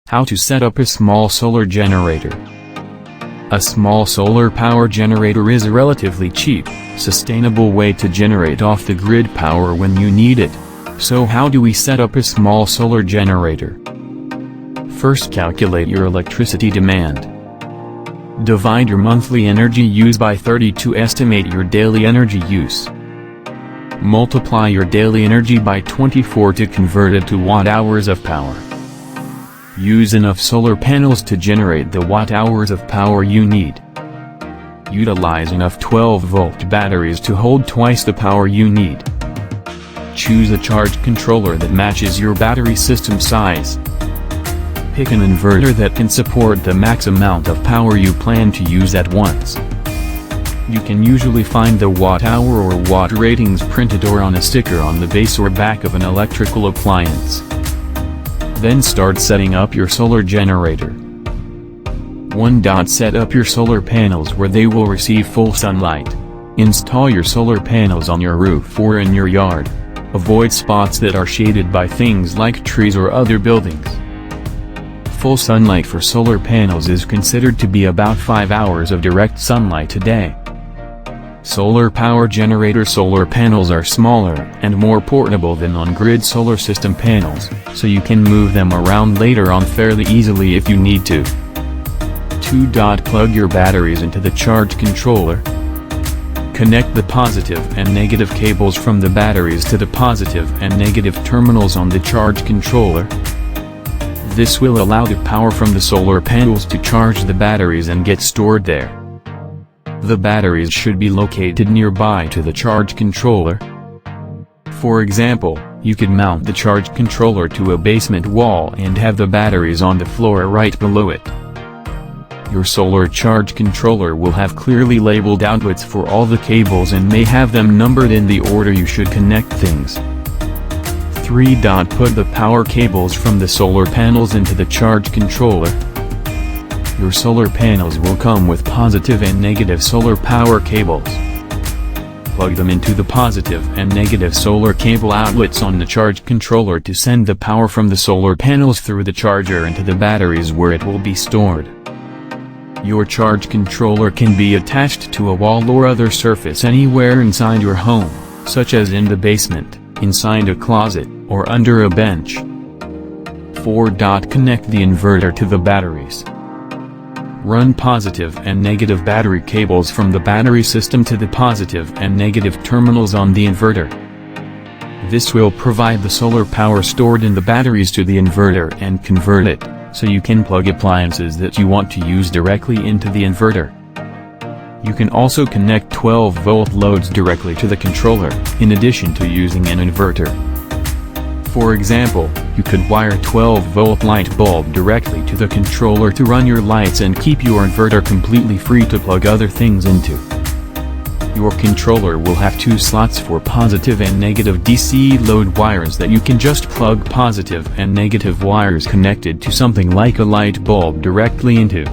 How to set up a small solar generator. A small solar power generator is a relatively cheap, sustainable way to generate off-the-grid power when you need it. So how do we set up a small solar generator? First, calculate your electricity demand. Divide your monthly energy use by 30 to estimate your daily energy use. Multiply your daily energy by 24 to convert it to watt-hours of power. Use enough solar panels to generate the watt-hours of power you need. Utilize enough 12-volt batteries to hold twice the power you need. Choose a charge controller that matches your battery system size. Pick an inverter that can support the max amount of power you plan to use at once. You can usually find the watt-hour or watt ratings printed or on a sticker on the base or back of an electrical appliance. Then start setting up your solar generator. 1. Set up your solar panels where they will receive full sunlight. Install your solar panels on your roof or in your yard. Avoid spots that are shaded by things like trees or other buildings. Full sunlight for solar panels is considered to be about 5 hours of direct sunlight a day. Solar power generator solar panels are smaller and more portable than on-grid solar system panels, so you can move them around later on fairly easily if you need to. 2. Plug your batteries into the charge controller. Connect the positive and negative cables from the batteries to the positive and negative terminals on the charge controller. This will allow the power from the solar panels to charge the batteries and get stored there. The batteries should be located nearby to the charge controller. For example, you could mount the charge controller to a basement wall and have the batteries on the floor right below it. Your solar charge controller will have clearly labeled outlets for all the cables and may have them numbered in the order you should connect things. 3. Put the power cables from the solar panels into the charge controller. Your solar panels will come with positive and negative solar power cables. Plug them into the positive and negative solar cable outlets on the charge controller to send the power from the solar panels through the charger into the batteries where it will be stored. Your charge controller can be attached to a wall or other surface anywhere inside your home, such as in the basement, inside a closet, or under a bench. 4. Connect the inverter to the batteries. Run positive and negative battery cables from the battery system to the positive and negative terminals on the inverter. This will provide the solar power stored in the batteries to the inverter and convert it, so you can plug appliances that you want to use directly into the inverter. You can also connect 12-volt loads directly to the controller, in addition to using an inverter. For example, you could wire 12-volt light bulb directly to the controller to run your lights and keep your inverter completely free to plug other things into. Your controller will have 2 slots for positive and negative DC load wires that you can just plug positive and negative wires connected to something like a light bulb directly into.